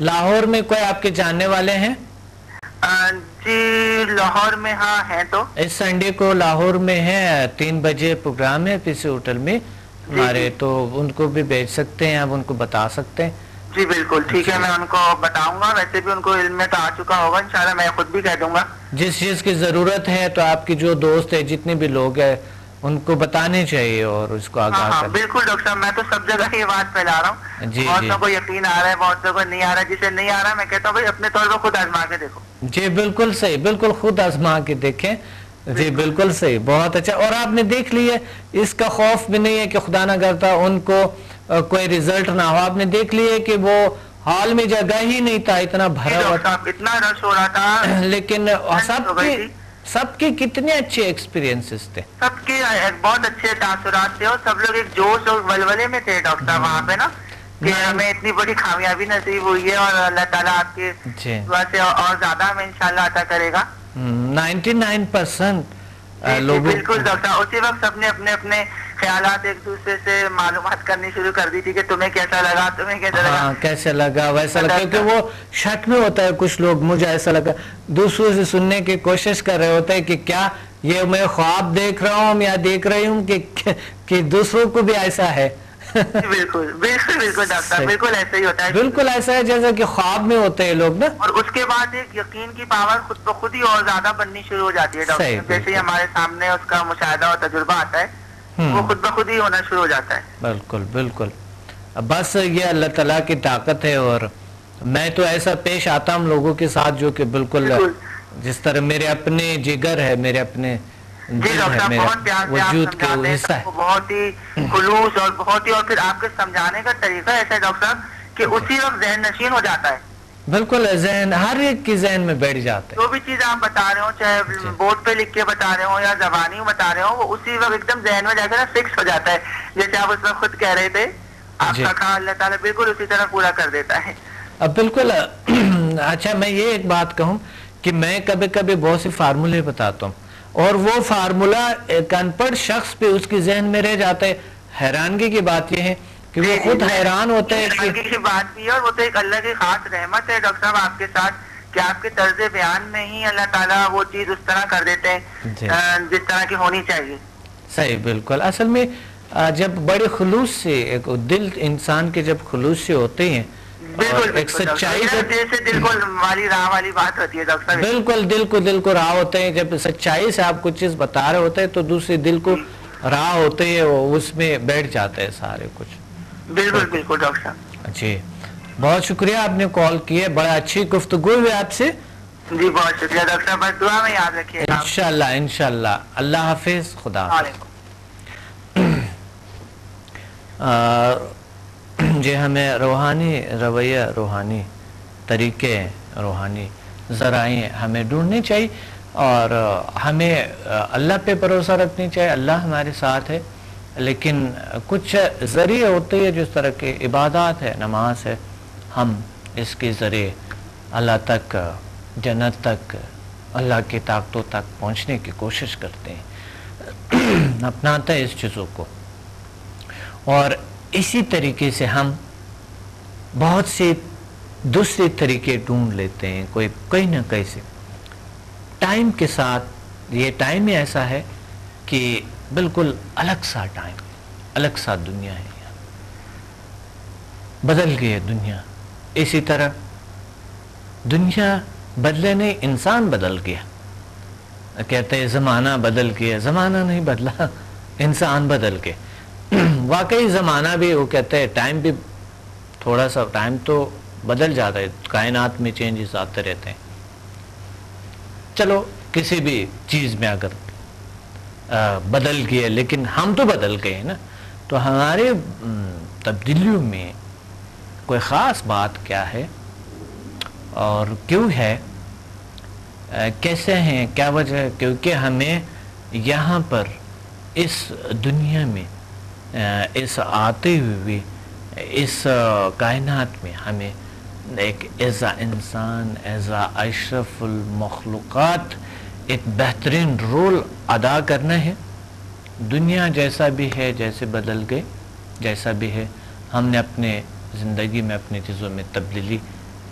لاہور میں کوئی آپ کے جاننے والے ہیں؟ جی لاہور میں ہاں ہیں تو اس سنڈے کو لاہور میں ہے 3 بجے پروگرام ہے کسی ہوٹل میں ہمارے، تو ان کو بھی بھیج سکتے ہیں، آپ ان کو بتا سکتے ہیں۔ جی بالکل ٹھیک ہے، میں ان کو بتاؤں گا، ویسے بھی ان کو علم میں تو آ چکا ہوگا انشاءاللہ، میں خود بھی کہہ دوں گا۔ جس چیز کی ضرورت ہے تو آپ کی جو دوست ہے جتنے بھی لوگ ہیں ان کو بتانے چاہیے اور اس کو آگاہ ہاں کرنا۔ بالکل ڈاکٹر صاحب، میں تو سب جگہ یہ بات پھیلا رہا ہوں، جی بہتوں کو یقین آ رہا ہے، بہتوں کو نہیں آ رہا ہے، جسے نہیں آ رہا میں کہتا ہوں بھائی اپنے طور پر خود آزما کے دیکھو۔ جی بالکل صحیح، بالکل خود آزما کے دیکھیں۔ جی بالکل صحیح، بہت اچھا۔ اور آپ نے دیکھ لی ہے، اس کا خوف بھی نہیں ہے کہ خدا نہ کرتا ان کو کوئی رزلٹ نہ ہو۔ آپ نے دیکھ لی ہے کہ وہ ہال میں جگہ ہی نہیں تھا، اتنا بھرا ہوا تھا، اتنا رش ہو رہا تھا، لیکن سب کے کتنے اچھے ایکسپیرینسز تھے، سب کے بہت اچھے تاثرات تھے، اور سب لوگ ایک جوش اور ولولے میں تھے ڈاکٹر صاحب وہاں پہ نا، کہ ہمیں اتنی بڑی کامیابی نصیب ہوئی ہے، اور اللہ تعالیٰ آپ کے دعا سے اور زیادہ ہمیں انشاءاللہ عطا کرے گا۔ 99% لوگوں بالکل ڈاکٹر صاحب، اسی وقت سب نے اپنے اپنے خیالات ایک دوسرے سے معلومات کرنی شروع کر دی تھی کہ تمہیں کیسا لگا، تمہیں کیسا لگا، ہاں کیسے لگا، ویسا لگا، کیونکہ وہ شک میں ہوتا ہے، کچھ لوگ مجھے ایسا لگا، دوسروں سے سننے کی کوشش کر رہے ہوتے ہیں کہ کیا یہ میں خواب دیکھ رہا ہوں یا دیکھ رہی ہوں کہ دوسروں کو بھی ایسا ہے۔ بالکل بالکل بالکل ڈاکٹر صاحب، بالکل ایسا ہی ہوتا ہے، بالکل ایسا ہے جیسا کہ خواب میں ہوتے ہیں لوگ نا، اور اس کے بعد ایک یقین کی پاور خود بخود ہی اور زیادہ بننی شروع ہو جاتی ہے ڈاکٹر صاحب، جیسے ہی ہمارے سامنے اس کا مشاہدہ اور تجربہ آتا ہے وہ خود بخود ہی ہونا شروع ہو جاتا ہے۔ بالکل بالکل، بس یہ اللہ تعالیٰ کی طاقت ہے، اور میں تو ایسا پیش آتا ہوں لوگوں کے ساتھ جو کہ بالکل جس طرح میرے اپنے جگر ہے، میرے اپنے دل ہے، میرے وجود کے حصہ ہے، بہت ہی خلوص اور بہت ہی، اور پھر آپ کے سمجھانے کا طریقہ ایسا ہے ڈاکٹر صاحب کہ اسی وقت ذہن نشین ہو جاتا ہے۔ بالکل ذہن ہر ایک کی ذہن میں بیٹھ جاتا ہے، جو بھی چیز آپ بتا رہے ہو، چاہے بورڈ پہ لکھ کے بتا رہے ہو یا زبانی بتا رہے ہو، وہ اسی وقت ایک دم ذہن میں جا کر فکس ہو جاتا ہے، جیسے آپ اس وقت خود کہہ رہے تھے، آپ کا کہا اللہ تعالیٰ بالکل اسی طرح پورا کر دیتا ہے۔ اب بالکل اچھا، میں یہ ایک بات کہوں کہ میں کبھی کبھی بہت سی فارمولے بتاتا ہوں، اور وہ فارمولا ایک ان پڑھ شخص پہ اس کی ذہن میں رہ جاتا ہے۔ حیرانگی کی بات یہ ہے کہ وہ خود حیران ہوتا ہے کہ بات بھی ہے، اور وہ تو ایک اللہ کی خاص رحمت ہے ڈاکٹر صاحب آپ کے ساتھ کہ آپ کے طرز بیان میں ہی اللہ تعالیٰ وہ چیز اس طرح کر دیتے ہیں جس طرح کی ہونی چاہیے۔ صحیح، بالکل۔ اصل میں جب بڑے خلوص سے ایک دل انسان کے جب خلوص سے ہوتے ہیں، ایک سچائی سے دل کو والی راہ والی بات ہوتی ہے ڈاکٹر صاحب، بالکل دل کو راہ ہوتے ہیں، جب سچائی سے آپ کچھ چیز بتا رہے ہوتے ہیں تو دوسرے دل کو راہ ہوتے ہیں، اس میں بیٹھ جاتے ہیں سارے کچھ۔ بالکل بالکل ڈاکٹر صاحب، جی بہت شکریہ آپ نے کال کیے، بڑا اچھی گفتگو ہوئی آپ سے۔ جی بہت شکریہ ڈاکٹر صاحب، بس دعا میں یاد رکھیے گا۔ انشاءاللہ، اللہ حافظ، خدا حافظ۔ جی ہمیں روحانی رویہ، روحانی طریقے، روحانی ذرائع ہمیں ڈھونڈنے چاہیے، اور ہمیں اللہ پہ بھروسہ رکھنی چاہیے، اللہ ہمارے ساتھ ہے، لیکن کچھ ذریعے ہوتے ہیں جس طرح کے عبادات ہے، نماز ہے، ہم اس کے ذریعے اللہ تک، جنت تک، اللہ کی طاقتوں تک پہنچنے کی کوشش کرتے ہیں، اپناتا ہے اس چیزوں کو، اور اسی طریقے سے ہم بہت سے دوسرے طریقے ڈھونڈ لیتے ہیں، کوئی نہ کہیں سے۔ ٹائم کے ساتھ یہ ٹائم ہی ایسا ہے کہ بالکل الگ سا ٹائم، الگ سا دنیا ہے، یہاں بدل گئی ہے دنیا۔ اسی طرح دنیا بدلے نہیں، انسان بدل گیا، کہتے ہیں زمانہ بدل گیا، زمانہ نہیں بدلا، انسان بدل گیا۔ واقعی زمانہ بھی، وہ کہتے ہیں ٹائم بھی، تھوڑا سا ٹائم تو بدل جاتا ہے، کائنات میں چینجز آتے رہتے ہیں۔ چلو کسی بھی چیز میں اگر بدل گئے، لیکن ہم تو بدل گئے نا، تو ہمارے تبدیلیوں میں کوئی خاص بات کیا ہے اور کیوں ہے، کیسے ہیں، کیا وجہ ہے؟ کیونکہ ہمیں یہاں پر اس دنیا میں، اس آتے ہوئے اس کائنات میں ہمیں ایک ایز اے انسان، ایز اے اشرف المخلوقات ایک بہترین رول ادا کرنا ہے۔ دنیا جیسا بھی ہے، جیسے بدل گئے، جیسا بھی ہے، ہم نے اپنے زندگی میں اپنی چیزوں میں تبدیلی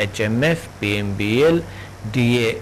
HMF, PMBL, DA